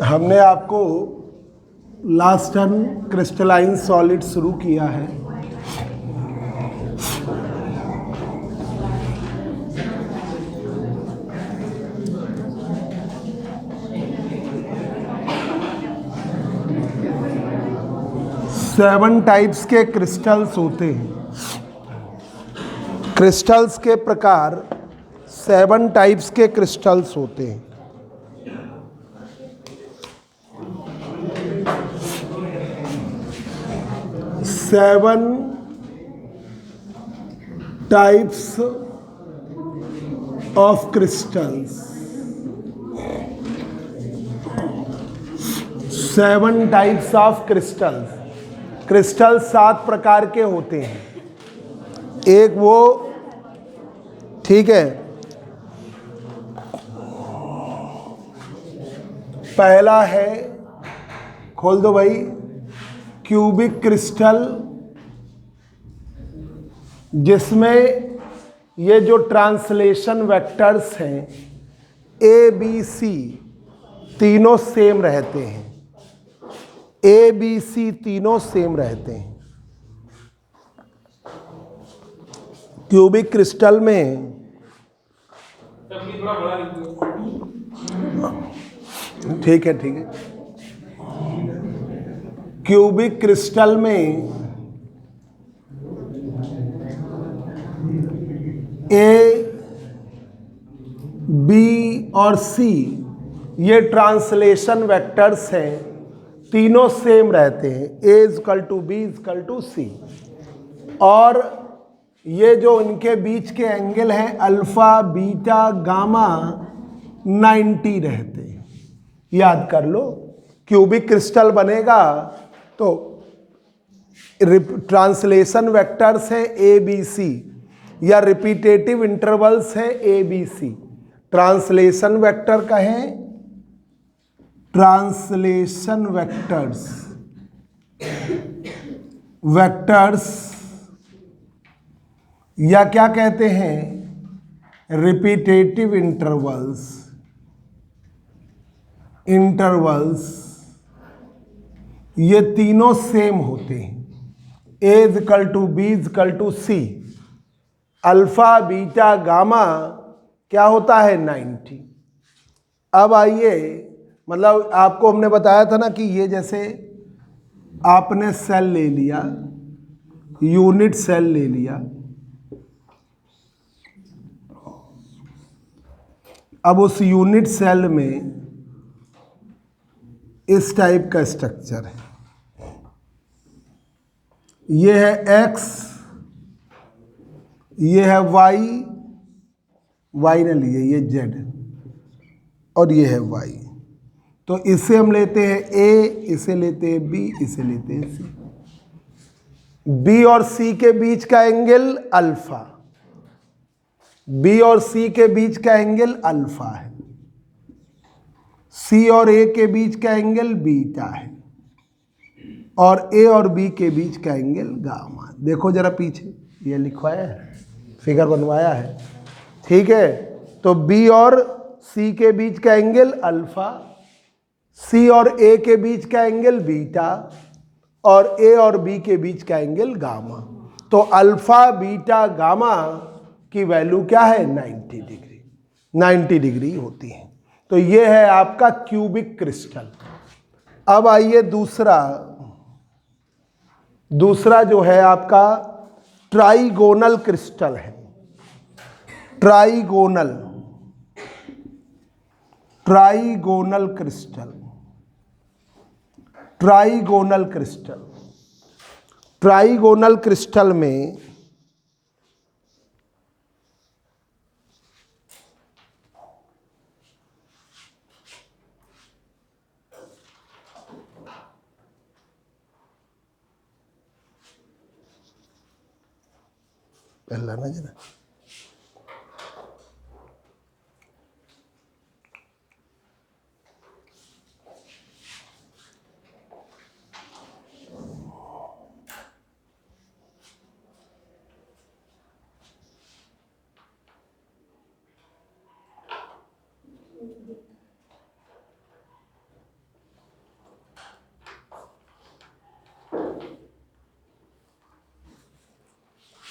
हमने आपको last term crystalline solid शुरू किया है। सेवन टाइप्स के क्रिस्टल्स होते हैं। क्रिस्टल्स के प्रकार 7 टाइप्स के क्रिस्टल्स होते हैं। Seven types of crystals. 7 types of crystals. Crystal 7 प्रकार के होते हैं। एक वो, ठीक है, पहला है, खोल दो भाई, क्यूबिक क्रिस्टल, जिसमें ये जो ट्रांसलेशन वेक्टर्स हैं ए बी सी तीनों सेम रहते हैं। ए बी सी तीनों सेम रहते हैं। क्यूबिक क्रिस्टल में ठीक है, ठीक है, क्यूबिक क्रिस्टल में ए बी और सी ये ट्रांसलेशन वेक्टर्स हैं, तीनों सेम रहते हैं। A equal to B equal to C. और ये जो इनके बीच के एंगल हैं अल्फा बीटा गामा 90 रहते हैं। याद कर लो, क्यूबिक क्रिस्टल बनेगा तो ट्रांसलेशन वेक्टर्स हैं ए बी सी, या रिपीटेटिव इंटरवल्स हैं A B C. Translation vector कहें, ट्रांसलेशन वेक्टर्स, वेक्टर्स, या क्या कहते हैं, रिपीटेटिव इंटरवल्स, इंटरवल्स, ये तीनों सेम होते हैं। A equal to B equal to C. Alpha beta gamma क्या होता है, 90। अब आइए, मतलब आपको हमने बताया था ना कि ये जैसे आपने सेल ले लिया, यूनिट सेल ले लिया, अब उस यूनिट सेल में इस टाइप का स्ट्रक्चर है। ये है एक्स, ये है वाई, वाई ने लिए ये जेड, और ये है वाई। तो इसे हम लेते हैं ए, इसे लेते हैं बी, इसे लेते हैं सी। बी और सी के बीच का एंगल अल्फा, बी और सी के बीच का एंगल अल्फा है। सी और ए के बीच का एंगल बीटा है, और ए और बी के बीच का एंगल गामा। देखो जरा पीछे ये लिखवाया है, फिगर बनवाया है, ठीक है। तो बी और सी के बीच का एंगल अल्फा, सी और ए के बीच का एंगल बीटा, और ए और बी के बीच का एंगल गामा। तो अल्फा बीटा गामा की वैल्यू क्या है, 90 डिग्री, 90 डिग्री होती है। तो ये है आपका क्यूबिक क्रिस्टल। अब आइए दूसरा जो है आपका ट्राइगोनल क्रिस्टल है। Trigonal, trigonal crystal, trigonal crystal, trigonal crystal में पहला ना जरा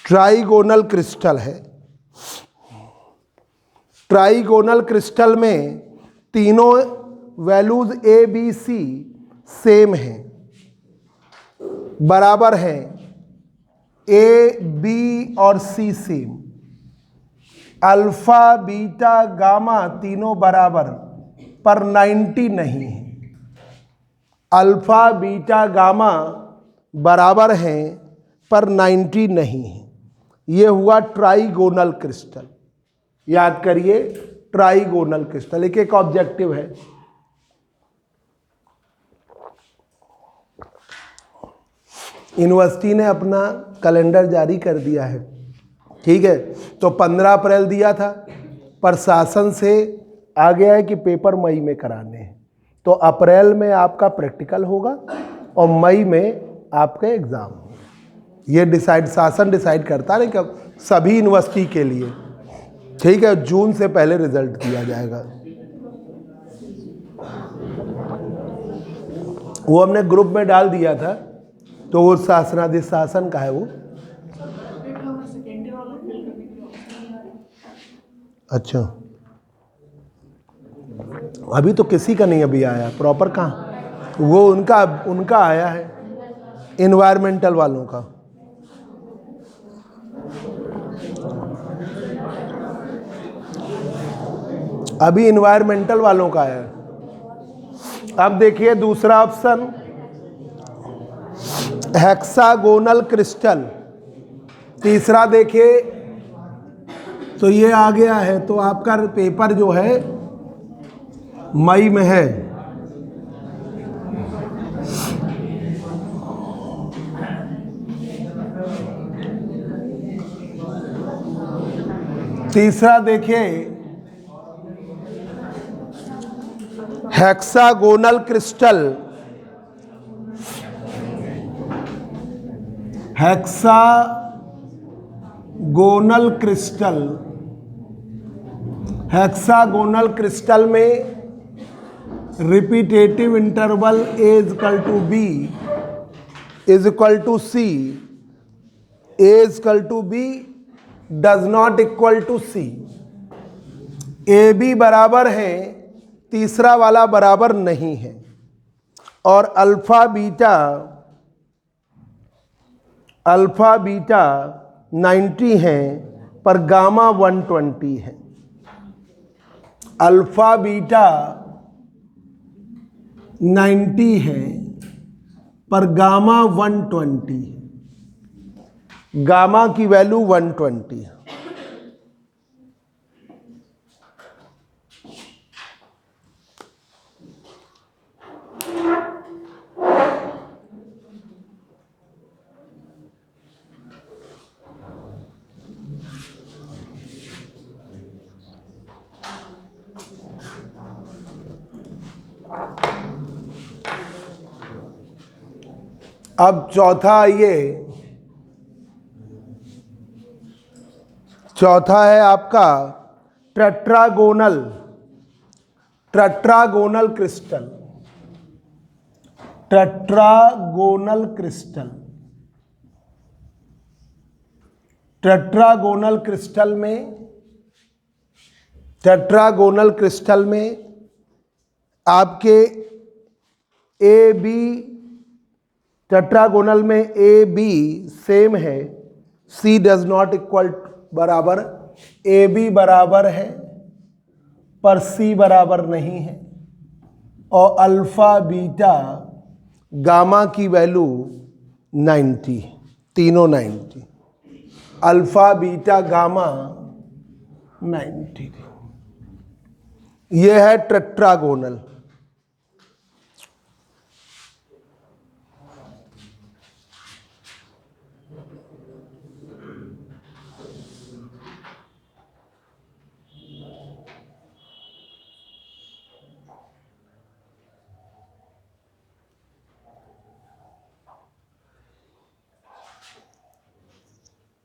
ट्राइगोनल क्रिस्टल है। ट्राइगोनल क्रिस्टल में तीनों values A B C same हैं, बराबर हैं, ए बी और C same, alpha beta gamma तीनों बराबर पर 90 नहीं है। अल्फा बीटा गामा बराबर हैं पर 90 नहीं है। ये हुआ ट्राइगोनल क्रिस्टल। याद करिए, ट्राइगोनल क्रिस्टल एक एक ऑब्जेक्टिव है। यूनिवर्सिटी ने अपना कैलेंडर जारी कर दिया है, ठीक है। तो 15 अप्रैल दिया था, प्रशासन से आ गया है कि पेपर मई में कराने हैं। तो अप्रैल में आपका प्रैक्टिकल होगा और मई में आपका एग्ज़ाम होगा। ये शासन डिसाइड करता है कि सभी यूनिवर्सिटी के लिए, ठीक है। जून से पहले रिजल्ट दिया जाएगा। वो हमने ग्रुप में डाल दिया था, तो वो शासनादेश शासन का है वो। अच्छा, अभी तो किसी का नहीं अभी आया प्रॉपर। कहाँ वो उनका आया है, एनवायरमेंटल वालों का। अभी एनवायरमेंटल वालों का आया है। अब देखिए दूसरा ऑप्शन, हेक्सागोनल क्रिस्टल। तीसरा देखिए, तो ये आ गया है। तो आपका पेपर जो है मई में है। तीसरा देखिए, hexagonal crystal. Hexagonal crystal, hexagonal crystal में repetitive interval A equal to B is equal to C, A equal to B does not equal to C. A B बराबर है, तीसरा वाला बराबर नहीं है। और अल्फा बीटा 90 है पर गामा 120 है। अल्फा बीटा 90 है पर गामा 120 है। गामा की वैल्यू 120 है। अब चौथा आइए, चौथा है आपका tetragonal crystal. Tetragonal crystal, tetragonal crystal में आपके ए बी, टेट्रागोनल में ए बी सेम है, सी डज नॉट इक्वल बराबर, ए बी बराबर है पर सी बराबर नहीं है। और अल्फा बीटा गामा की वैल्यू 90, तीनों 90, अल्फा बीटा गामा 90। यह है टेट्रागोनल।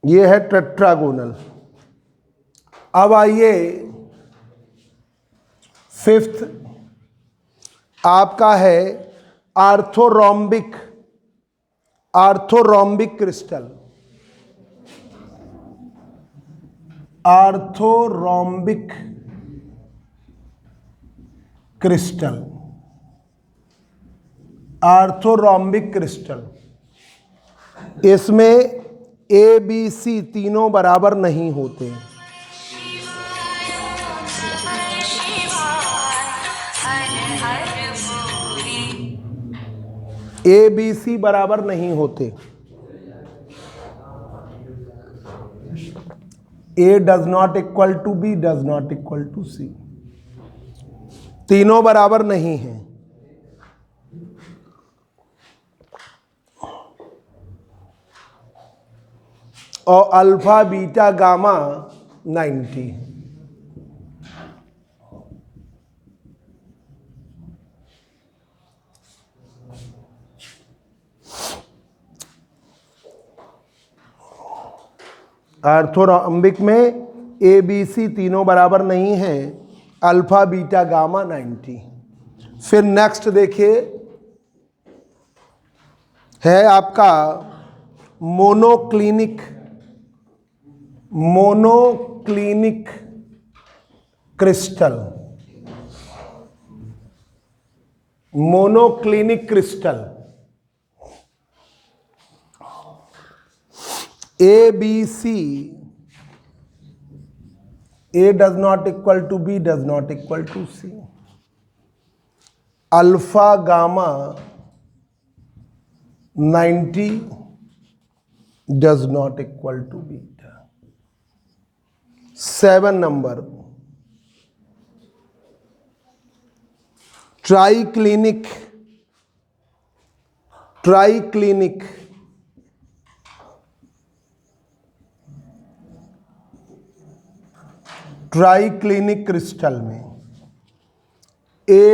ये है टेट्रागोनल। अब आइए फिफ्थ, आपका है आर्थोरोम्बिक crystal. Orthorhombic crystal, orthorhombic crystal, इसमें ए बी सी तीनों बराबर नहीं होते। ए बी सी बराबर नहीं होते। A does not equal to B, does not equal to C, तीनों बराबर नहीं हैं। और अल्फा बीटा गामा 90। आर्थोरोम्बिक में ए बी सी तीनों बराबर नहीं हैं, अल्फा बीटा गामा 90। फिर नेक्स्ट देखिए है आपका monoclinic, monoclinic crystal, monoclinic crystal, A B C, A does not equal to B, does not equal to C, alpha gamma 90 does not equal to beta. 7 number triclinic, triclinic, triclinic crystal में A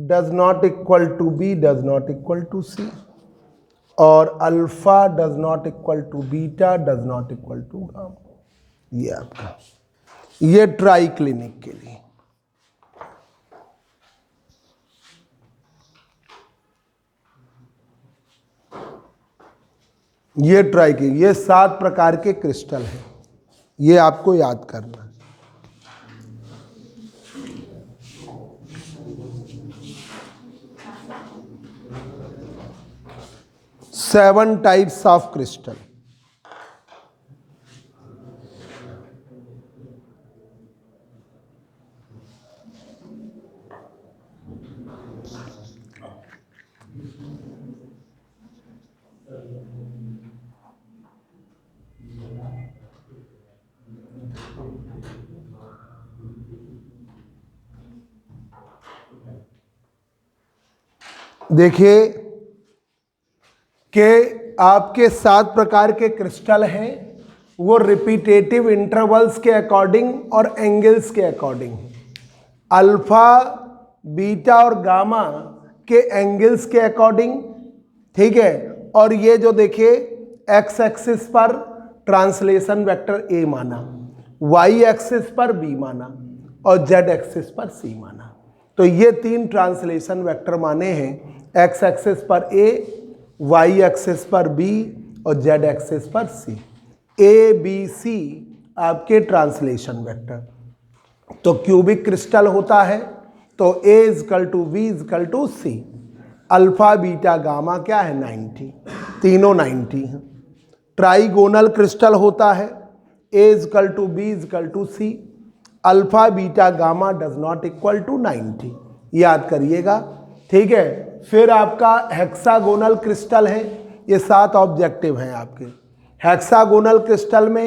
does not equal to B, does not equal to C, और alpha does not equal to beta, does not equal to gamma. ये आपका, ये triclinic के लिए। ये triclinic, ये 7 प्रकार के क्रिस्टल हैं, ये आपको याद करना है। 7 टाइप्स ऑफ क्रिस्टल। देखिए कि आपके 7 प्रकार के क्रिस्टल हैं, वो रिपीटेटिव इंटरवल्स के अकॉर्डिंग और एंगल्स के अकॉर्डिंग, अल्फा बीटा और गामा के एंगल्स के अकॉर्डिंग, ठीक है। और ये जो देखिए एक्स एक्सिस पर ट्रांसलेशन वेक्टर ए माना, वाई एक्सिस पर बी माना और जेड एक्सिस पर सी माना। तो ये 3 ट्रांसलेशन वेक्टर माने हैं, एक्स एक्सिस पर ए, वाई एक्सिस पर बी और जेड एक्सिस पर सी। ए बी सी आपके ट्रांसलेशन वेक्टर। तो क्यूबिक क्रिस्टल होता है तो A equal to B equal to C, alpha beta gamma क्या है 90, तीनों 90 हैं। ट्राइगोनल क्रिस्टल होता है A equal to B equal to C, alpha beta gamma does not equal to 90, याद करिएगा, ठीक है। फिर आपका हेक्सागोनल क्रिस्टल है, ये 7 ऑब्जेक्टिव हैं आपके। हेक्सागोनल क्रिस्टल में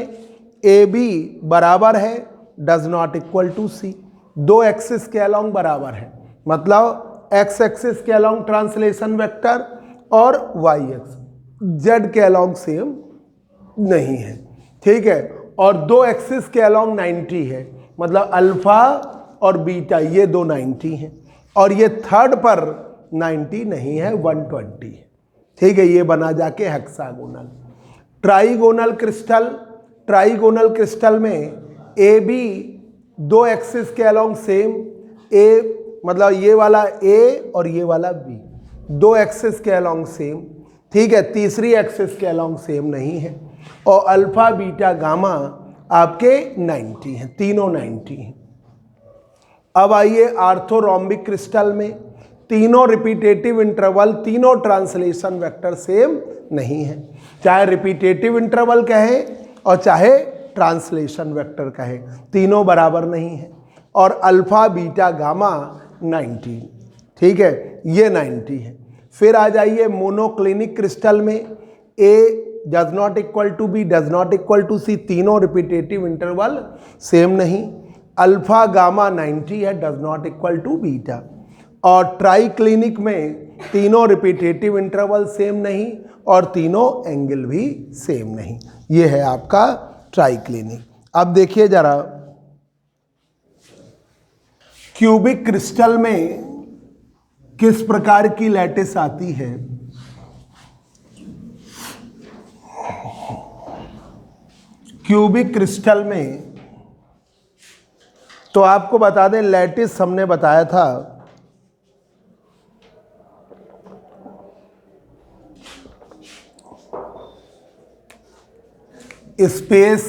ए बी बराबर है, does not equal to C, 2 axis के अलोंग बराबर है, मतलब एक्स एक्सिस के अलोंग ट्रांसलेशन वेक्टर और वाई एक्स जेड के अलोंग सेम नहीं है, ठीक है। और 2 एक्सिस के अलोंग 90 है, मतलब अल्फा और बीटा ये 2 90 हैं, और ये थर्ड पर 90 नहीं है, 120 है, ठीक है। ये बना जाके hexagonal. Trigonal crystal, trigonal crystal में ए बी 2 एक्सिस के अलोंग सेम, ए मतलब ये वाला ए और ये वाला बी 2 एक्सिस के अलोंग सेम, ठीक है, तीसरी एक्सिस के अलोंग सेम नहीं है। और अल्फा बीटा गामा आपके 90 हैं, तीनों 90 हैं। अब आइए ऑर्थोरोम्बिक क्रिस्टल में तीनों रिपीटेटिव इंटरवल, तीनों ट्रांसलेशन वेक्टर सेम नहीं है, चाहे रिपीटेटिव इंटरवल कहे और चाहे ट्रांसलेशन वेक्टर कहे, तीनों बराबर नहीं है। और अल्फा बीटा गामा 90, ठीक है, ये 90 है। फिर आ जाइए मोनोक्लिनिक क्रिस्टल में A does not equal to B, does not equal to C, तीनों रिपीटेटिव इंटरवल सेम नहीं। अल्फा गामा 90 है, does not equal to beta. और ट्राई क्लिनिक में तीनों रिपीटेटिव इंटरवल सेम नहीं और तीनों एंगल भी सेम नहीं। ये है आपका ट्राई क्लिनिक। अब देखिए जरा क्यूबिक क्रिस्टल में किस प्रकार की लैटिस आती है। क्यूबिक क्रिस्टल में तो आपको बता दें, लैटिस हमने बताया था space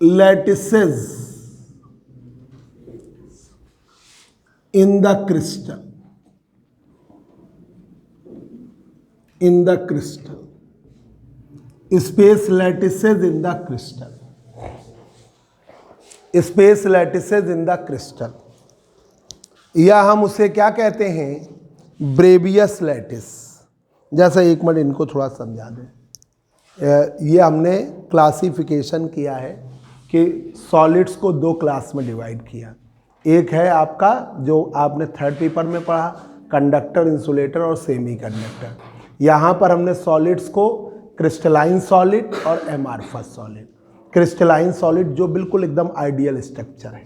lattices in the crystal, in the crystal, space lattices in the crystal, space lattices in the crystal, या हम उसे क्या कहते हैं, ब्रेवियस लैटिस। जैसा एक मिनट इनको थोड़ा समझा दें। ये हमने क्लासिफिकेशन किया है कि सॉलिड्स को दो क्लास में डिवाइड किया। एक है आपका जो आपने थर्ड पेपर में पढ़ा, कंडक्टर, इंसुलेटर और सेमी कंडक्टर। यहाँ पर हमने सॉलिड्स को क्रिस्टलाइन सॉलिड और एमार्फस सॉलिड। क्रिस्टलाइन सॉलिड जो बिल्कुल एकदम आइडियल स्ट्रक्चर है,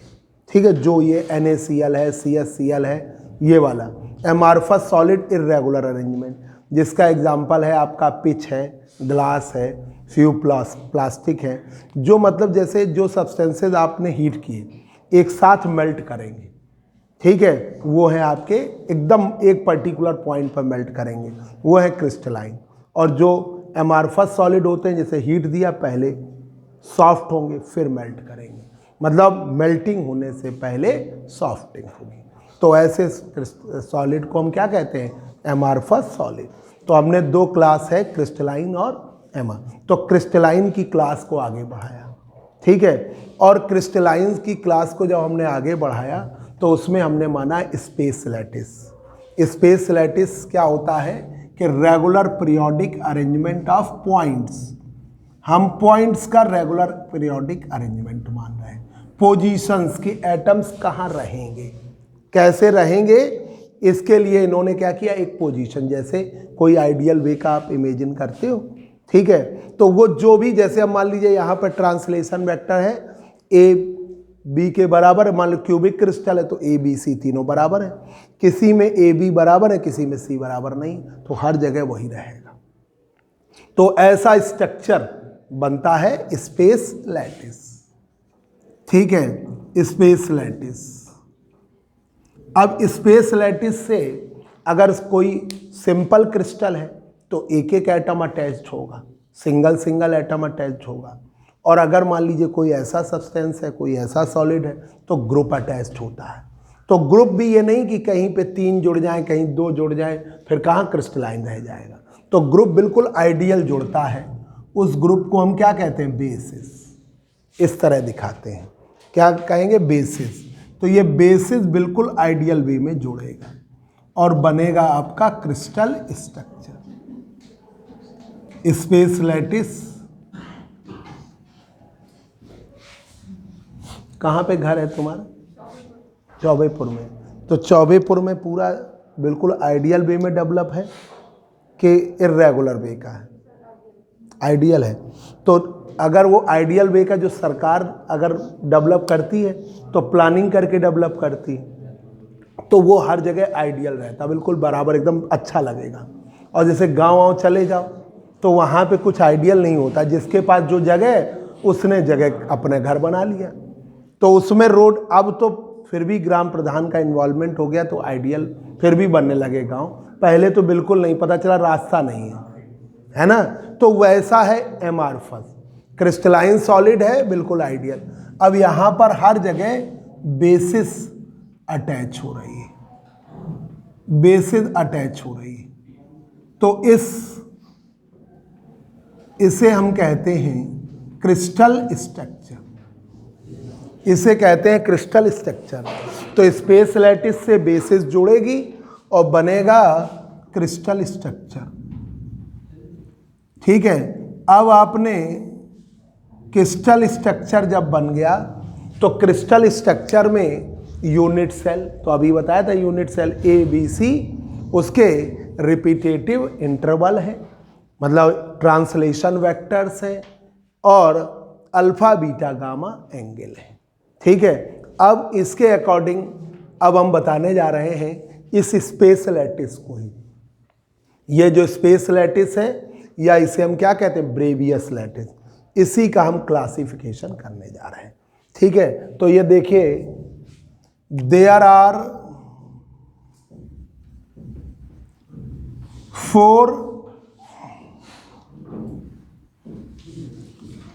ठीक है, जो ये NaCl है, CsCl है, ये वाला। एमार्फस सॉलिड इर्रेगुलर अरेंजमेंट, जिसका एग्जाम्पल है आपका पिच है, ग्लास है, फ्यू प्लास्टिक है, जो मतलब जैसे जो सब्सटेंसेज आपने हीट किए एक साथ मेल्ट करेंगे, ठीक है, वो है आपके एकदम एक पर्टिकुलर पॉइंट पर मेल्ट करेंगे, वो है क्रिस्टलाइन। और जो एमार्फस सॉलिड होते हैं, जैसे हीट दिया पहले सॉफ्ट होंगे फिर मेल्ट करेंगे, मतलब मेल्टिंग होने से पहले सॉफ्टिंग होगी। तो ऐसे सॉलिड को हम क्या कहते हैं, एमार्फस सॉलिड। तो हमने दो क्लास है, क्रिस्टलाइन और एमा। तो क्रिस्टलाइन की क्लास को आगे बढ़ाया, ठीक है, और क्रिस्टलाइन की क्लास को जब हमने आगे बढ़ाया तो उसमें हमने माना स्पेस लैटिस। स्पेस लैटिस क्या होता है कि regular periodic arrangement of points. हम पॉइंट्स का रेगुलर पीरियोडिक अरेंजमेंट मान रहे हैं। पोजीशंस की एटम्स कहाँ रहेंगे, कैसे रहेंगे, इसके लिए इन्होंने क्या किया, एक पोजीशन, जैसे कोई आइडियल वे का आप इमेजिन करते हो, ठीक है, तो वो जो भी, जैसे अब मान लीजिए यहाँ पर ट्रांसलेशन वेक्टर है ए बी के बराबर, मान लो क्यूबिक क्रिस्टल है तो ए बी सी तीनों बराबर है, किसी में ए बी बराबर है, किसी में सी बराबर नहीं, तो हर जगह वही रहेगा। तो ऐसा स्ट्रक्चर बनता है स्पेस लैटिस, ठीक है, स्पेस लैटिस। अब स्पेस लैटिस से अगर कोई सिंपल क्रिस्टल है तो एक एक एटम अटैच्ड होगा, सिंगल सिंगल एटम अटैच्ड होगा। और अगर मान लीजिए कोई ऐसा सब्सटेंस है, कोई ऐसा सॉलिड है, तो ग्रुप अटैच्ड होता है। तो ग्रुप भी ये नहीं कि कहीं पे 3 जुड़ जाएं, कहीं 2 जुड़ जाएं, फिर कहाँ क्रिस्टलाइन रह जाएगा। तो ग्रुप बिल्कुल आइडियल जुड़ता है, उस ग्रुप को हम क्या कहते हैं, बेसिस। इस तरह दिखाते हैं, क्या कहेंगे, बेसिस। तो ये बेसिस बिल्कुल आइडियल वे में जुड़ेगा और बनेगा आपका क्रिस्टल स्ट्रक्चर। स्पेस लैटिस कहाँ पे घर है तुम्हारा, चौबेपुर में। तो चौबेपुर में पूरा बिल्कुल आइडियल वे में डेवलप है कि इर्रेगुलर वे का है, आइडियल है। तो अगर वो आइडियल वे का जो सरकार अगर डेवलप करती है तो प्लानिंग करके डेवलप करती है, तो वो हर जगह आइडियल रहता, बिल्कुल बराबर, एकदम अच्छा लगेगा। और जैसे गाँव चले जाओ तो वहाँ पे कुछ आइडियल नहीं होता, जिसके पास जो जगह है उसने जगह अपने घर बना लिया, तो उसमें रोड, अब तो फिर भी ग्राम प्रधान का इन्वॉल्वमेंट हो गया तो आइडियल फिर भी बनने लगे गांव। पहले तो बिल्कुल नहीं, पता चला रास्ता नहीं है ना। तो वैसा है एमार्फस, क्रिस्टलाइन सॉलिड है, बिल्कुल आइडियल। अब यहां पर हर जगह बेसिस अटैच हो रही है, बेसिस अटैच हो रही है, तो इसे हम कहते हैं क्रिस्टल स्ट्रक्चर, इसे कहते हैं क्रिस्टल स्ट्रक्चर। तो स्पेस लैटिस से बेसिस जुड़ेगी और बनेगा क्रिस्टल स्ट्रक्चर। ठीक है। अब आपने क्रिस्टल स्ट्रक्चर जब बन गया तो क्रिस्टल स्ट्रक्चर में यूनिट सेल, तो अभी बताया था यूनिट सेल ABC, उसके रिपीटेटिव इंटरवल है, मतलब ट्रांसलेशन वेक्टर्स है, और अल्फा बीटा गामा एंगल है। ठीक है। अब इसके अकॉर्डिंग अब हम बताने जा रहे हैं इस स्पेस लैटिस को ही, ये जो स्पेस लैटिस है या इसे हम क्या कहते हैं, ब्रेवियस लैटिस, इसी का हम क्लासिफिकेशन करने जा रहे हैं। ठीक है। तो ये देखिए, there are 4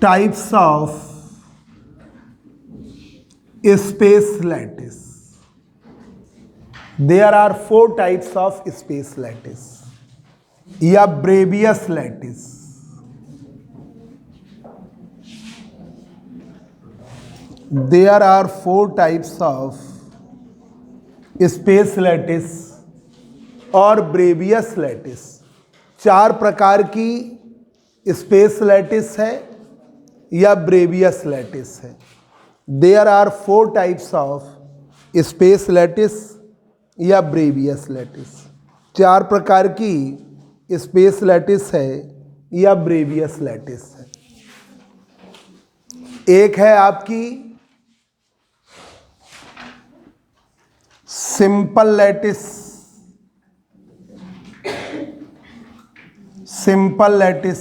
types of space lattice, there are 4 types of space lattice या Bravais lattice. There are 4 types of space lattice और ब्रेवियस लैटिस। 4 प्रकार की स्पेस लैटिस है या ब्रेवियस लैटिस है। There are 4 types of space lattice या Bravais lattice. 4 प्रकार की स्पेस लैटिस है या ब्रेवियस लैटिस है। एक है आपकी सिंपल लैटिस, सिंपल लैटिस।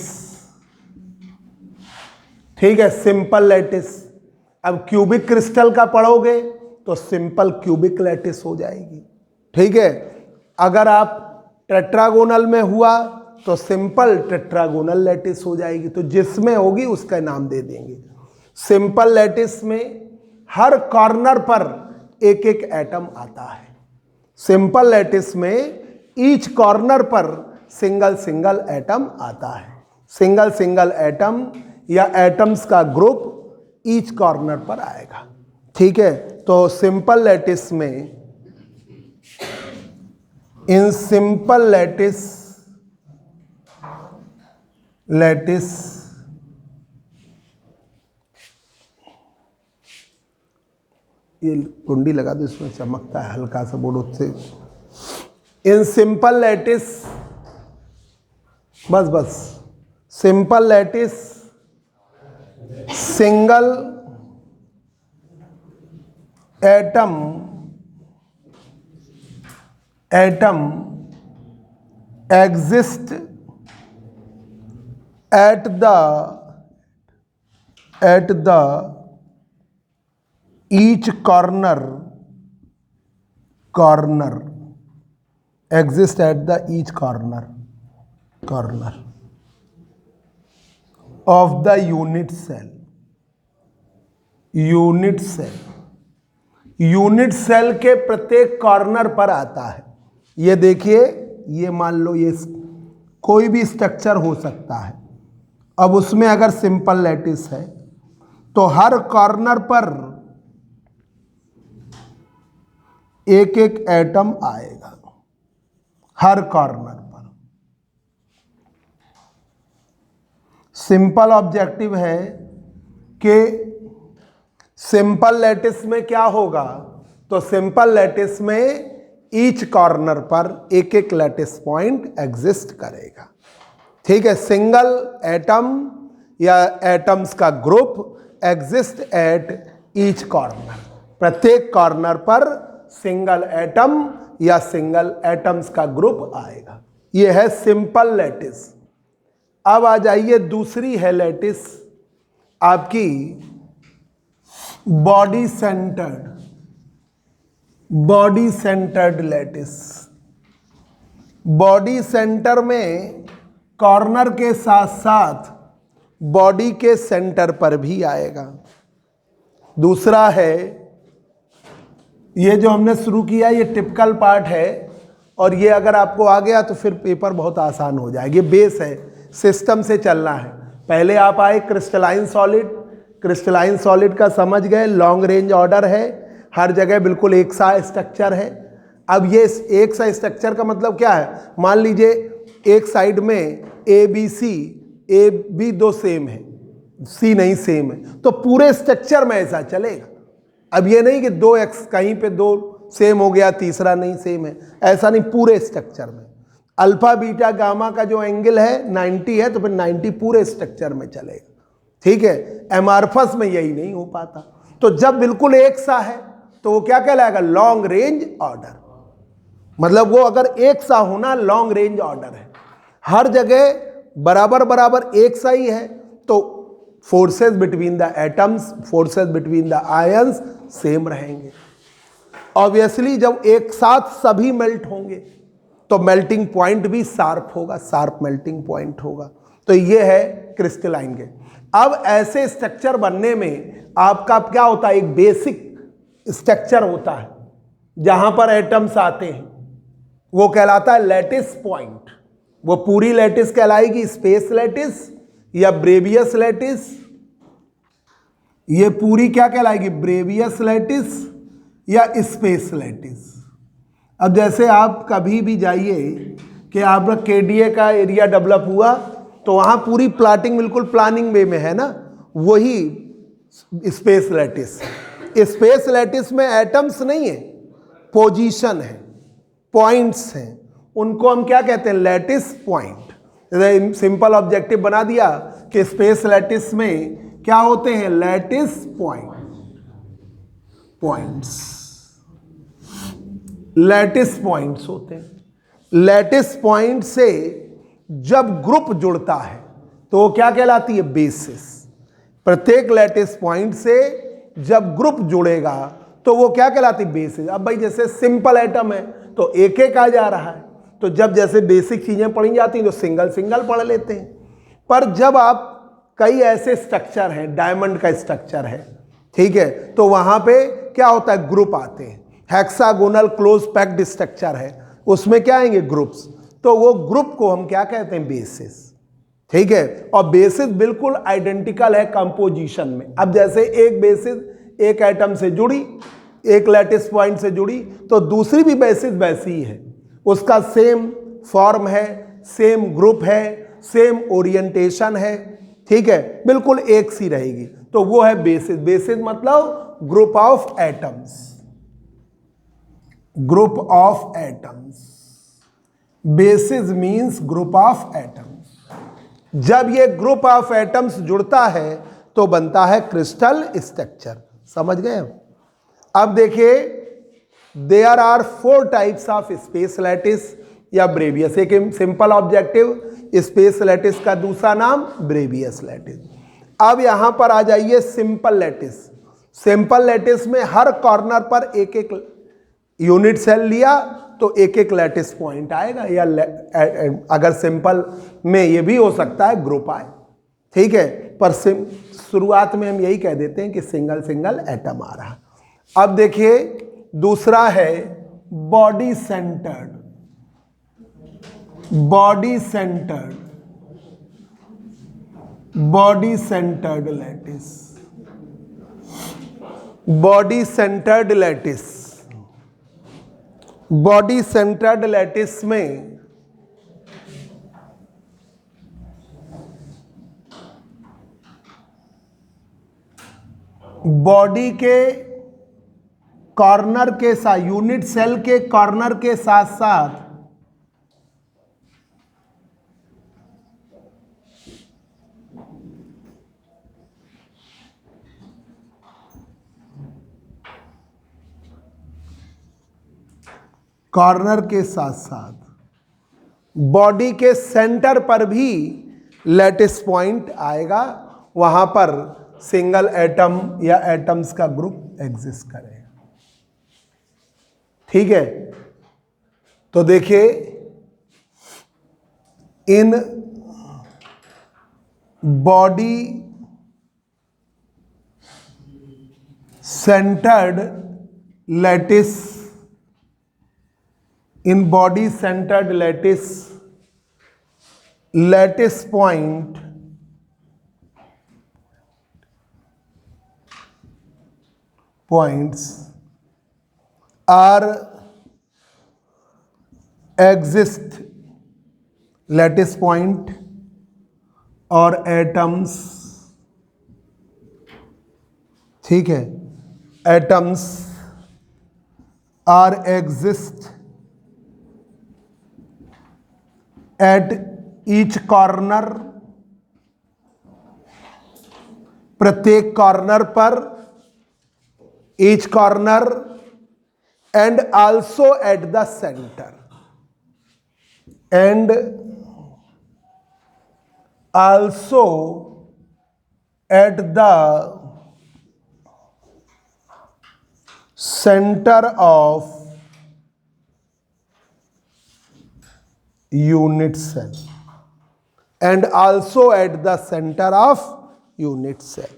ठीक है, सिंपल लैटिस। अब क्यूबिक क्रिस्टल का पढ़ोगे तो सिंपल क्यूबिक लैटिस हो जाएगी। ठीक है। अगर आप टेट्रागोनल में हुआ तो सिंपल टेट्रागोनल लैटिस हो जाएगी। तो जिसमें होगी उसका नाम दे देंगे। सिंपल लैटिस में हर कॉर्नर पर एक एक एटम आता है। सिंपल लैटिस में ईच कॉर्नर पर सिंगल सिंगल एटम आता है। सिंगल सिंगल एटम या एटम्स का ग्रुप ईच कॉर्नर पर आएगा। ठीक है। तो सिंपल लैटिस में, इन सिंपल लैटिस ये कुंडी लगा दो, इसमें चमकता है हल्का सा बोर्ड उससे। इन सिंपल लैटिस, बस simple lattice single atom exist at the each corner exist at the each corner of the unit cell। Unit cell के प्रत्येक कॉर्नर पर आता है। ये देखिए, ये मान लो ये कोई भी स्ट्रक्चर हो सकता है। अब उसमें अगर सिंपल लैटिस है तो हर कॉर्नर पर एक एक एटम आएगा, हर कॉर्नर पर। सिंपल ऑब्जेक्टिव है कि सिंपल लैटिस में क्या होगा, तो सिंपल लैटिस में ईच कॉर्नर पर एक एक लैटिस पॉइंट एग्जिस्ट करेगा। ठीक है। सिंगल एटम या एटम्स का group exist at each corner, प्रत्येक कॉर्नर पर सिंगल एटम या सिंगल एटम्स का ग्रुप आएगा। यह है सिंपल लैटिस। अब आ जाइए, दूसरी है लैटिस आपकी body centred lattice. Body centre में कॉर्नर के साथ साथ बॉडी के सेंटर पर भी आएगा। दूसरा है, ये जो हमने शुरू किया ये टिपिकल पार्ट है, और ये अगर आपको आ गया तो फिर पेपर बहुत आसान हो जाएगा। ये बेस है, सिस्टम से चलना है। पहले आप आए क्रिस्टलाइन सॉलिड, क्रिस्टलाइन सॉलिड का समझ गए, लॉन्ग रेंज ऑर्डर है, हर जगह बिल्कुल एक सा स्ट्रक्चर है। अब ये एक सा स्ट्रक्चर का मतलब क्या है, मान लीजिए एक साइड में A B C, A B दो सेम है, सी नहीं सेम है, तो पूरे स्ट्रक्चर में ऐसा चलेगा। अब ये नहीं कि 2x कहीं पे 2 सेम हो गया, तीसरा नहीं सेम है, ऐसा नहीं, पूरे स्ट्रक्चर में। अल्फा बीटा गामा का जो एंगल है 90 है, तो फिर 90 पूरे स्ट्रक्चर में चलेगा। ठीक है, एमार्फस में यही नहीं हो पाता। तो जब बिल्कुल एक सा है तो वो क्या कहलाएगा, लॉन्ग रेंज ऑर्डर। मतलब वो अगर एक सा होना लॉन्ग रेंज ऑर्डर है, हर जगह बराबर बराबर एक सा ही है, तो forces between the atoms, forces between the ions same रहेंगे। ऑब्वियसली जब एक साथ सभी मेल्ट होंगे तो मेल्टिंग पॉइंट भी शार्प होगा, शार्प मेल्टिंग पॉइंट होगा। तो ये है क्रिस्टलाइन के। अब ऐसे स्ट्रक्चर बनने में आपका क्या होता है, एक बेसिक स्ट्रक्चर होता है जहां पर एटम्स आते हैं, वो कहलाता है लैटिस पॉइंट। वो पूरी लैटिस कहलाएगी स्पेस लैटिस या ब्रेवियस लैटिस। ये पूरी क्या कहलाएगी, ब्रेवियस लैटिस या स्पेस लैटिस। अब जैसे आप कभी भी जाइए कि आपका केडीए का एरिया डेवलप हुआ, तो वहाँ पूरी प्लाटिंग बिल्कुल प्लानिंग वे में है ना, वही स्पेस लैटिस। स्पेस लैटिस में एटम्स नहीं है, पोजीशन है, पॉइंट्स हैं, उनको हम क्या कहते हैं, लैटिस पॉइंट। सिंपल ऑब्जेक्टिव बना दिया कि स्पेस लैटिस में क्या होते हैं, लैटिस पॉइंट्स, लैटिस पॉइंट्स होते हैं। लैटिस पॉइंट से जब ग्रुप जुड़ता है तो वो क्या कहलाती है, बेसिस। प्रत्येक लैटिस पॉइंट से जब ग्रुप जुड़ेगा तो वो क्या कहलाती है, बेसिस। अब भाई जैसे सिंपल एटम है तो एक एक आ जा रहा है, तो जब जैसे बेसिक चीजें पढ़ी जाती हैं तो सिंगल सिंगल पढ़ लेते हैं। पर जब आप कई ऐसे स्ट्रक्चर हैं, डायमंड का स्ट्रक्चर है, ठीक है, तो वहां पे क्या होता है, ग्रुप आते हैं। हेक्सागोनल क्लोज पैक्ड स्ट्रक्चर है, उसमें क्या आएंगे, ग्रुप्स। तो वो ग्रुप को हम क्या कहते हैं, बेसिस। ठीक है, और बेसिस बिल्कुल आइडेंटिकल है कंपोजिशन में। अब जैसे एक बेसिस एक एटम से जुड़ी, एक लैटिस पॉइंट से जुड़ी, तो दूसरी भी बेसिस वैसी ही है, उसका सेम फॉर्म है, सेम ग्रुप है, सेम ओरिएंटेशन है। ठीक है, बिल्कुल एक सी रहेगी, तो वो है बेसिस। बेसिस मतलब group of atoms, group of atoms. Basis means group of atoms. जब ये ग्रुप ऑफ एटम्स जुड़ता है तो बनता है क्रिस्टल स्ट्रक्चर। समझ गए हम? अब देखिए, there are 4 types of space lattice या ब्रेवियस। एक सिंपल ऑब्जेक्टिव स्पेस लैटिस का दूसरा नाम ब्रेवियस लैटिस। अब यहां पर आ जाइए सिंपल लैटिस। सिंपल लैटिस में हर कॉर्नर पर एक एक यूनिट सेल लिया तो एक एक लैटिस पॉइंट आएगा, या अगर सिंपल में ये भी हो सकता है ग्रुप आए। ठीक है, पर शुरुआत में हम यही कह देते हैं कि सिंगल सिंगल एटम आ रहा। अब देखिए दूसरा है body centred, body centred, body centred lattice, body centred lattice. Body centred lattice में बॉडी के कॉर्नर के साथ, यूनिट सेल के कॉर्नर के साथ साथ कॉर्नर के साथ साथ बॉडी के सेंटर पर भी लैटिस पॉइंट आएगा, वहां पर सिंगल एटम या एटम्स का ग्रुप एग्जिस्ट करेगा। ठीक है, तो देखिए इन body centered lattice, in body centered lattice points are exist, lattice point और एटम्स, ठीक है, atoms are exist at each corner, प्रत्येक कॉर्नर पर, each corner, and also at the centre, and also at the centre of unit cell, and also at the centre of unit cell,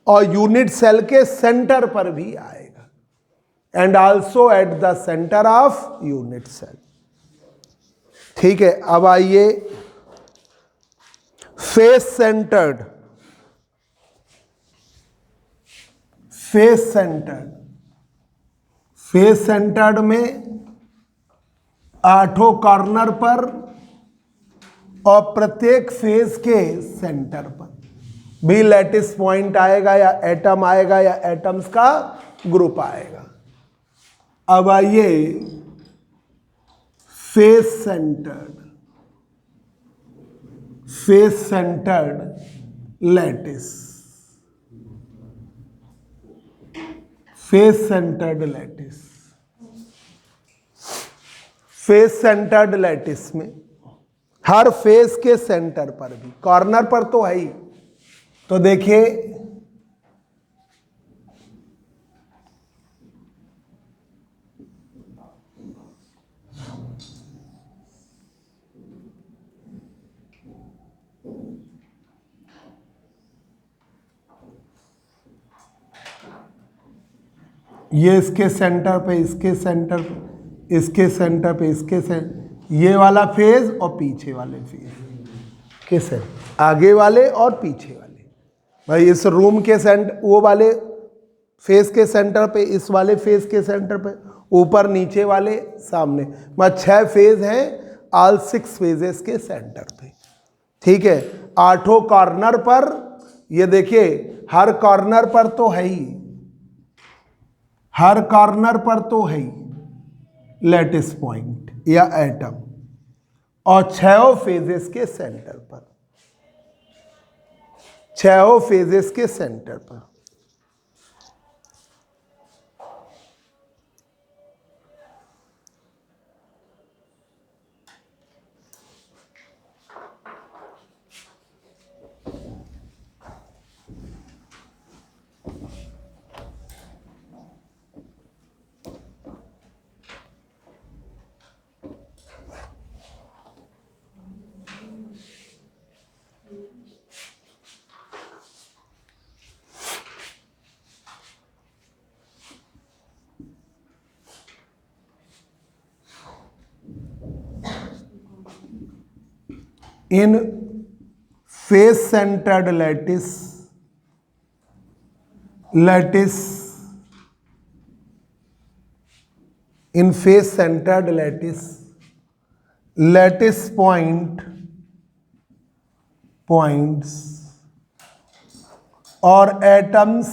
और unit cell के centre पर भी आएगा, and also at the centre of unit cell. ठीक है, अब आइए face centred, face centred, face centred में आठों कॉर्नर पर और प्रत्येक फेस के सेंटर पर भी लैटिस पॉइंट आएगा या एटम आएगा या एटम्स का ग्रुप आएगा। अब आइए face centred, face centred lattice, face centred lattice, face centred lattice में हर फेस के सेंटर पर भी, कॉर्नर पर तो है ही, तो देखिए ये इसके सेंटर पे, इसके सेंटर पे, इसके सेंटर पे, इसके सेंटर, ये वाला फेज और पीछे वाले फेज के सेंटर, आगे वाले और पीछे वाले, भाई इस रूम के सेंटर, वो वाले फेस के सेंटर पे, इस वाले फेस के सेंटर पे, ऊपर नीचे वाले सामने, मतलब 6 फेज हैं ऑल 6 फेजेस के सेंटर पे। ठीक है, आठों कॉर्नर पर, ये देखिए हर कॉर्नर पर तो है ही, हर कॉर्नर पर तो है ही लैटिस पॉइंट या एटम, और 6 फेजेस के सेंटर पर, 6 फेजेस के सेंटर पर। In face centered lattice, in face centered lattice points or atoms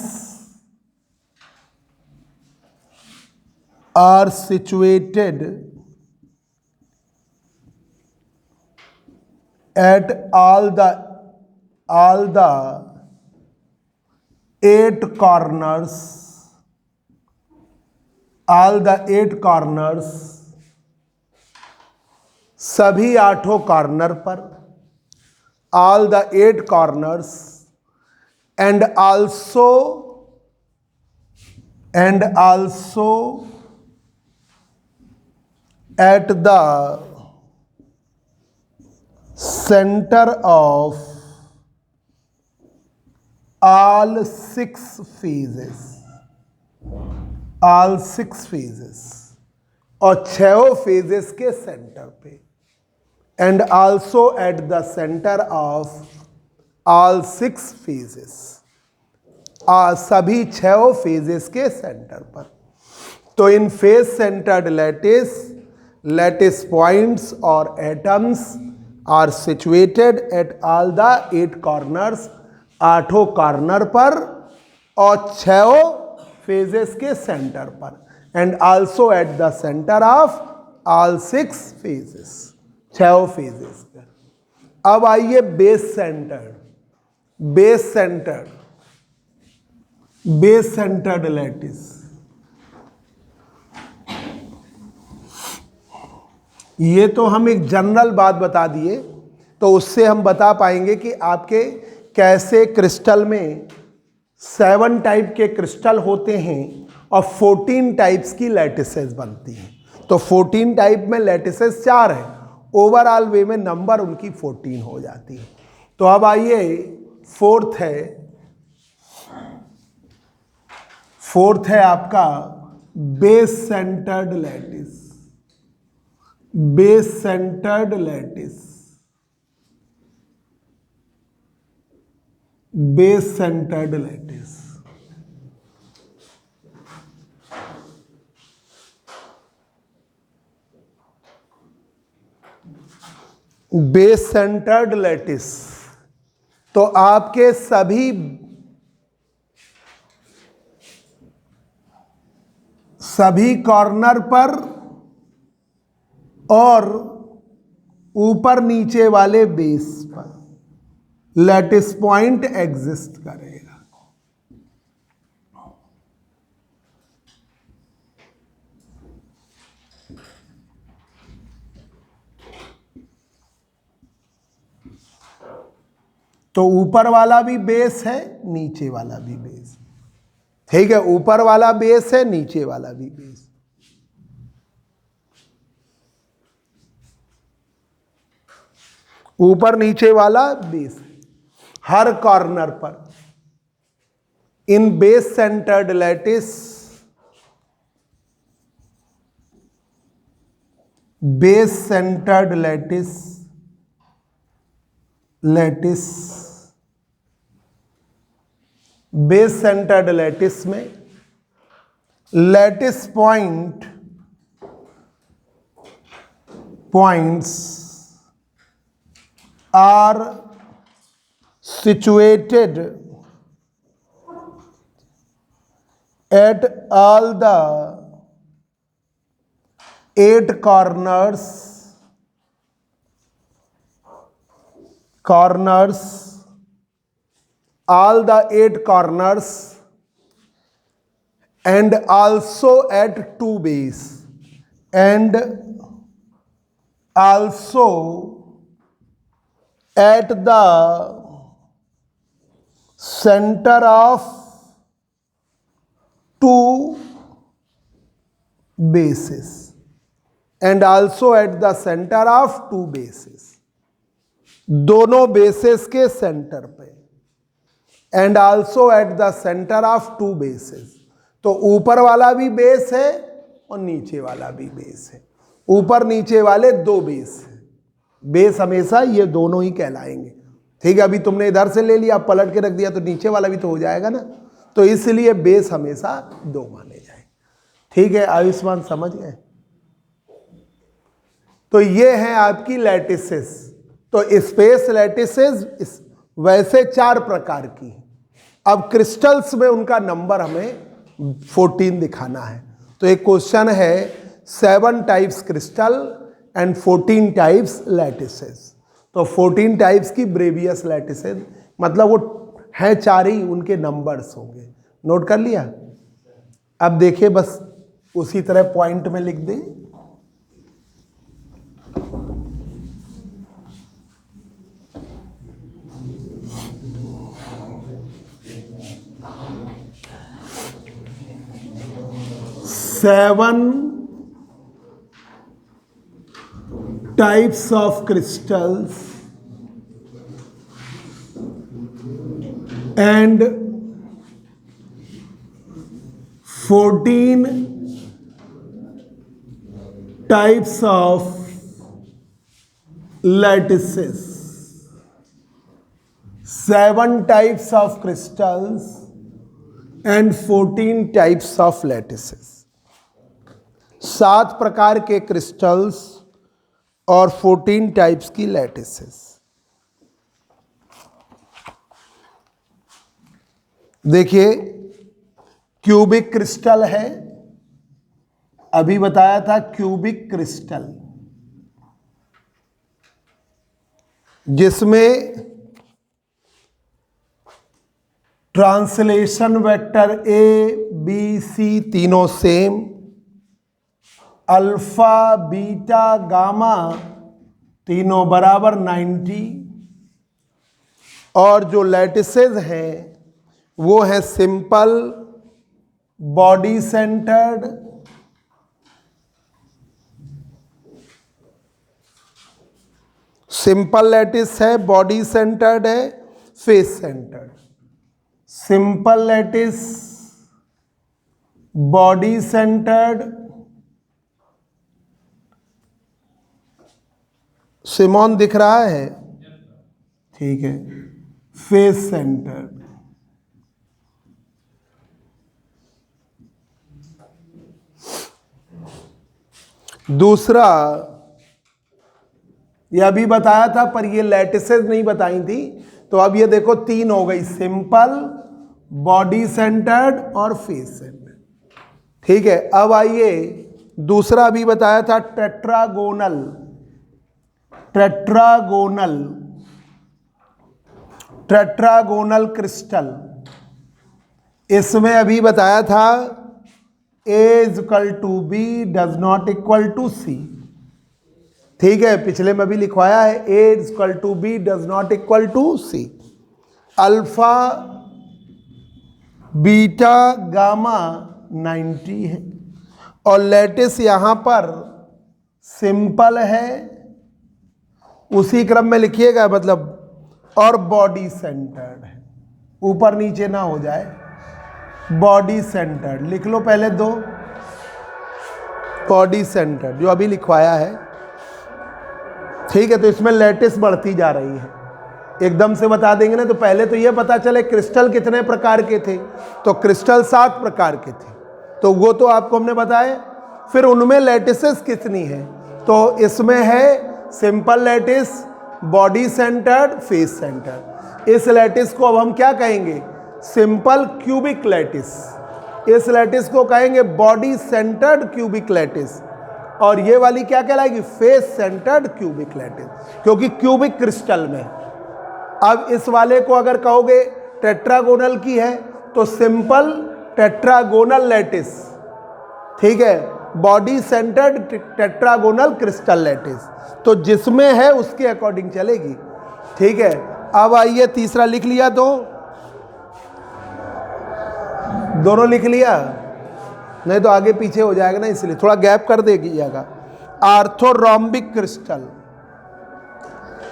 are situated at all the 8 corners, all the 8 corners, सभी 8 कॉर्नर पर, all the 8 corners, and also at the centre of all 6 phases, all 6 phases, और 6 phases के centre पे, and also at the center of all 6 phases, सभी 6 phases के centre पर। तो in face centred lattice points और atoms are situated at all the 8 corners, 8 corner पर और 6 फेजेस के सेंटर पर, and also at the centre of all 6 faces, 6 faces पर। अब आइए बेस सेंटर्ड लैटिस। ये तो हम एक जनरल बात बता दिए, तो उससे हम बता पाएंगे कि आपके कैसे क्रिस्टल में 7 टाइप के क्रिस्टल होते हैं और 14 टाइप्स की लैटिसेस बनती हैं। तो 14 टाइप में लैटिसेस 4 हैं, ओवरऑल वे में नंबर उनकी 14 हो जाती है। तो अब आइए फोर्थ है आपका base centred lattice. Base centred lattice base centred lattice. तो आपके सभी कॉर्नर पर और ऊपर नीचे वाले बेस पर लैटिस पॉइंट एग्जिस्ट करेगा। तो ऊपर वाला भी बेस है, नीचे वाला भी बेस, ठीक है। ऊपर वाला बेस है, नीचे वाला भी बेस। ऊपर नीचे वाला बेस हर कॉर्नर पर। In base centred lattice, base centred lattice में lattice points are situated at all the 8 corners all the 8 corners and also at 2 base, and also at the center of 2 bases, and also at the center of 2 bases, दोनों bases के centre पे, and also at the centre of 2 bases. तो ऊपर वाला भी base है और नीचे वाला भी बेस है। ऊपर नीचे वाले 2 बेस हैं। बेस हमेशा ये दोनों ही कहलाएंगे, ठीक है। अभी तुमने इधर से ले लिया, पलट के रख दिया, तो नीचे वाला भी तो हो जाएगा ना। तो इसलिए बेस हमेशा 2 माने जाए, ठीक है। आयुष्मान समझ गए? तो ये हैं आपकी लैटिसेस। तो स्पेस लैटिसेस वैसे 4 प्रकार की। अब क्रिस्टल्स में उनका नंबर हमें 14 दिखाना है। तो एक क्वेश्चन है 7 types crystal and 14 types lattices. तो 14 टाइप्स की ब्रेवियस लैटिसेस, मतलब वो हैं 4 ही, उनके नंबर्स होंगे। नोट कर लिया? अब देखिए, बस उसी तरह पॉइंट में लिख दें। Seven types of crystals and 14 types of lattices, 7 types of crystals and 14 types of lattices। 7 प्रकार के क्रिस्टल्स और 14 टाइप्स की लैटिसेस। देखिए, क्यूबिक क्रिस्टल है, अभी बताया था क्यूबिक क्रिस्टल, जिसमें translation vector A B C तीनों सेम, अल्फा बीटा गामा तीनों बराबर 90, और जो लैटिसेस हैं वो है simple, body centred, simple lattice है, बॉडी सेंटर्ड है, face centred. Simple lattice, body centred, सिमोन दिख रहा है? ठीक है, फेस सेंटर्ड। दूसरा, यह भी बताया था पर ये लैटिसेस नहीं बताई थी, तो अब ये देखो 3 हो गई, सिंपल, बॉडी सेंटर्ड और फेस सेंटर्ड। ठीक है, अब आइए दूसरा भी बताया था टेट्रागोनल, टेट्रागोनल, टेट्रागोनल क्रिस्टल। इसमें अभी बताया था A is equal to B does not equal to C. ठीक है, पिछले में भी लिखवाया है A is equal to B does not equal to C. Alpha beta gamma 90 है, और लैटिस यहां पर सिंपल है, उसी क्रम में लिखिएगा, मतलब, और बॉडी सेंटर्ड है, ऊपर नीचे ना हो जाए, बॉडी सेंटर्ड लिख लो पहले 2, बॉडी सेंटर्ड जो अभी लिखवाया है। ठीक है, तो इसमें लैटिस बढ़ती जा रही है, एकदम से बता देंगे ना, तो पहले तो ये पता चले क्रिस्टल कितने प्रकार के थे, तो क्रिस्टल 7 प्रकार के थे, तो वो तो आपको हमने बताया। फिर उनमें लैटिसेस कितनी है, तो इसमें है simple lattice, body centred, face centred. इस लैटिस को अब हम क्या कहेंगे? Simple cubic lattice. इस लैटिस को कहेंगे बॉडी सेंटर्ड क्यूबिक लैटिस, और ये वाली क्या कहलाएगी? फेस सेंटर्ड क्यूबिक लैटिस, क्योंकि क्यूबिक क्रिस्टल में। अब इस वाले को अगर कहोगे टेट्रागोनल की है तो सिंपल टेट्रागोनल लैटिस, ठीक है, body centred tetragonal crystal lattice, तो जिसमें है उसके अकॉर्डिंग चलेगी। ठीक है, अब आइए तीसरा लिख लिया, तो दोनों लिख लिया, नहीं तो आगे पीछे हो जाएगा ना, इसलिए थोड़ा गैप कर देगा। Orthorhombic crystal,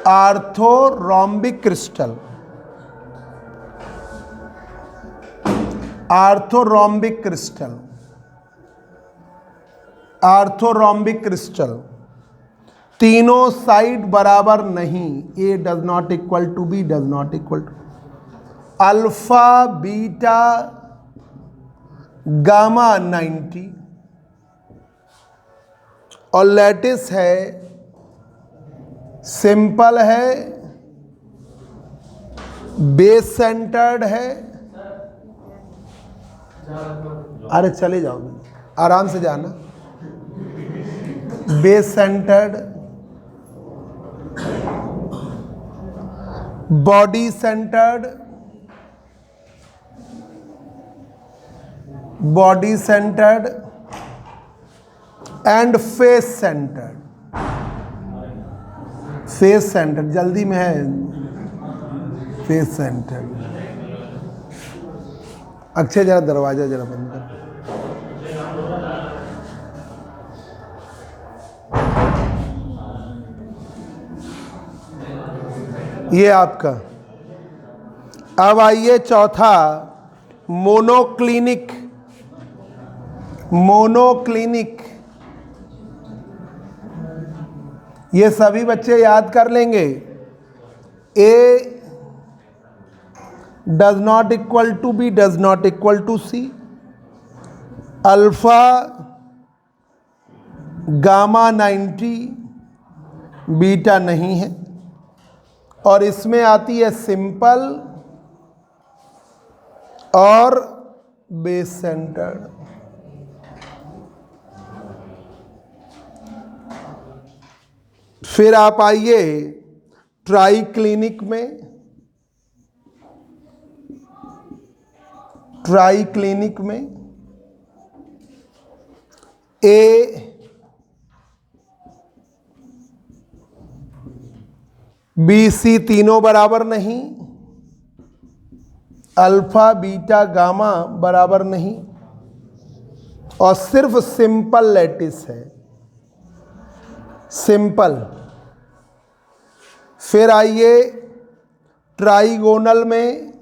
orthorhombic crystal, orthorhombic crystal, orthorhombic crystal, तीनों साइड बराबर नहीं, A does not equal to B does not equal to, alpha beta gamma 90, और लैटिस है सिंपल है, बेस सेंटर्ड है। अरे चले जाओ, आराम से जाना। Base centred, body centred, body centred and face centred. Face centred जल्दी में है, फेस सेंटर्ड। अक्षय जरा दरवाजा जरा बंद कर। ये आपका अब आइए चौथा, मोनोक्लिनिक। मोनोक्लिनिक ये सभी बच्चे याद कर लेंगे। A does not equal to B, does not equal to C, alpha gamma 90 beta नहीं है, और इसमें आती है सिंपल और बेस सेंटर्ड। फिर आप आइए ट्राई क्लिनिक में। ट्राई क्लिनिक में ए बी सी तीनों बराबर नहीं, अल्फा बीटा गामा बराबर नहीं, और सिर्फ सिंपल लैटिस है, सिंपल। फिर आइए ट्राइगोनल में।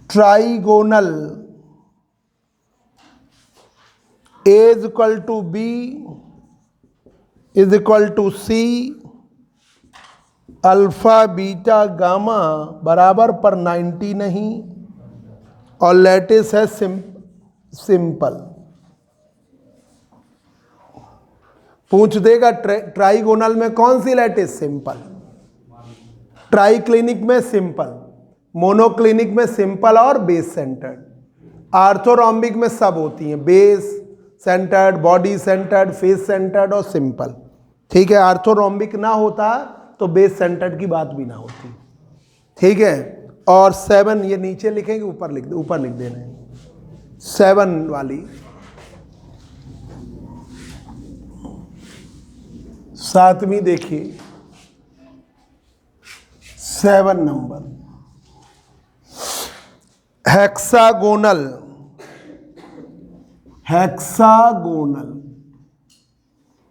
Trigonal A is equal to B is equal to C, alpha beta gamma बराबर पर 90 नहीं, और लैटिस है सिंपल। पूछ देगा ट्राइगोनल में कौन सी लैटिस? सिंपल। ट्राई क्लिनिक में सिंपल, मोनोक्लिनिक में सिंपल और बेस सेंटर्ड, आर्थोरोम्बिक में सब होती हैं, base centred, body centred, face centred और सिंपल। ठीक है, आर्थोरोम्बिक ना होता तो बेस सेंटर्ड की बात भी ना होती। ठीक है, और 7 ये नीचे लिखेंगे, ऊपर लिख देना है 7 वाली। 7वीं देखिए, 7 नंबर हेक्सागोनल। हेक्सागोनल,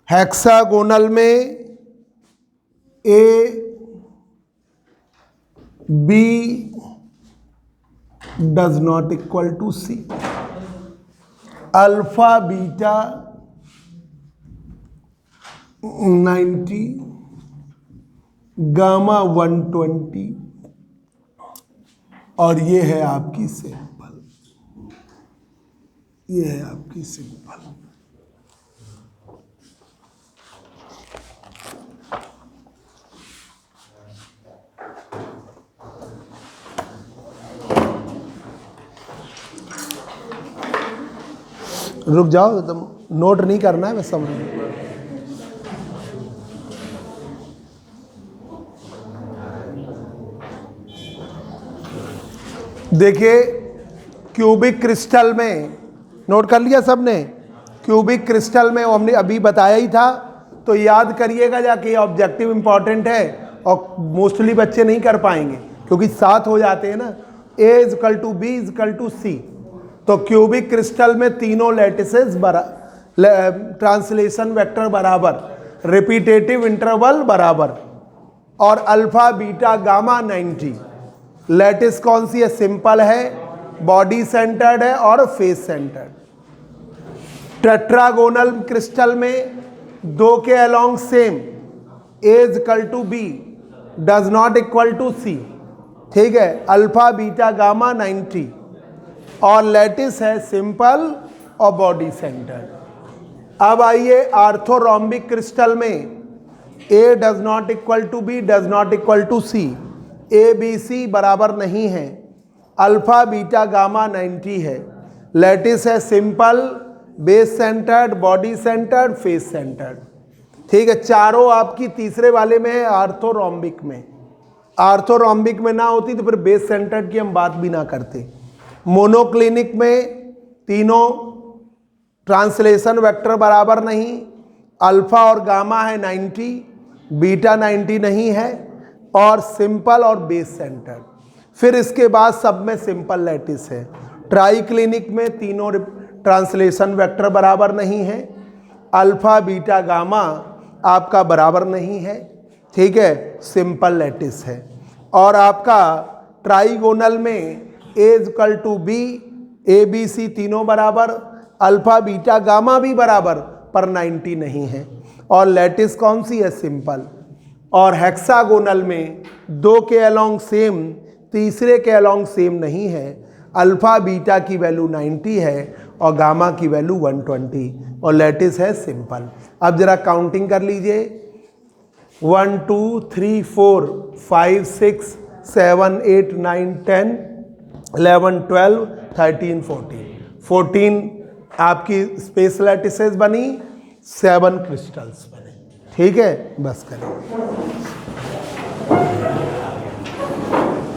हेक्सागोनल में A B does not equal to C, alpha beta 90, gamma 120, और ये है आपकी सिंपल। ये है आपकी सिंपल। रुक जाओ, तुम नोट नहीं करना है, मैं समझ। देखिए क्यूबिक क्रिस्टल में, नोट कर लिया सबने? क्यूबिक क्रिस्टल में हमने अभी बताया ही था, तो याद करिएगा जाके, ऑब्जेक्टिव इंपॉर्टेंट है और मोस्टली बच्चे नहीं कर पाएंगे क्योंकि 7 हो जाते हैं ना। A is equal to B is equal to C, तो क्यूबिक क्रिस्टल में तीनों लैटिसेस ट्रांसलेशन वेक्टर बराबर, रिपीटेटिव इंटरवल बराबर, और अल्फा बीटा गामा 90। लैटिस कौन सी है? सिंपल है, बॉडी सेंटर्ड है और फेस सेंटर्ड। टेट्रागोनल क्रिस्टल में 2 के along same, A is equal to B does not equal to C. ठीक है, अल्फा बीटा गामा 90, और लैटिस है सिंपल और बॉडी सेंटर्ड। अब आइए आर्थोरोम्बिक क्रिस्टल में, A does not equal to B does not equal to C, A B C बराबर नहीं है, अल्फा बीटा गामा 90 है, लैटिस है simple, base centred, body centred, face centred. ठीक है, चारों आपकी तीसरे वाले में है, आर्थोरोम्बिक में। आर्थोरोम्बिक में ना होती तो फिर बेस सेंटर्ड की हम बात भी ना करते। मोनोक्लिनिक में तीनों ट्रांसलेशन वेक्टर बराबर नहीं, अल्फा और गामा है 90, बीटा 90 नहीं है, और सिंपल और बेस सेंटर्ड। फिर इसके बाद सब में सिंपल लैटिस है। ट्राई क्लिनिक में तीनों ट्रांसलेशन वेक्टर बराबर नहीं है, अल्फा बीटा गामा आपका बराबर नहीं है। ठीक है, सिंपल लैटिस है। और आपका ट्राइगोनल में A equal to B, A B C तीनों बराबर, अल्फा बीटा गामा भी बराबर, पर 90 नहीं है। और लैटिस कौन सी है? सिंपल। और हेक्सागोनल में दो के अलोंग सेम, तीसरे के अलोंग सेम नहीं है। अल्फा बीटा की वैल्यू 90 है और गामा की वैल्यू 120 और लैटिस है सिंपल। अब जरा काउंटिंग कर लीजिए, 1 2 3 4 5 6 7 8 9 10 11 12 13 14 आपकी स्पेस लैटिसेस बनी, 7 क्रिस्टल्स बने। ठीक है, बस करें।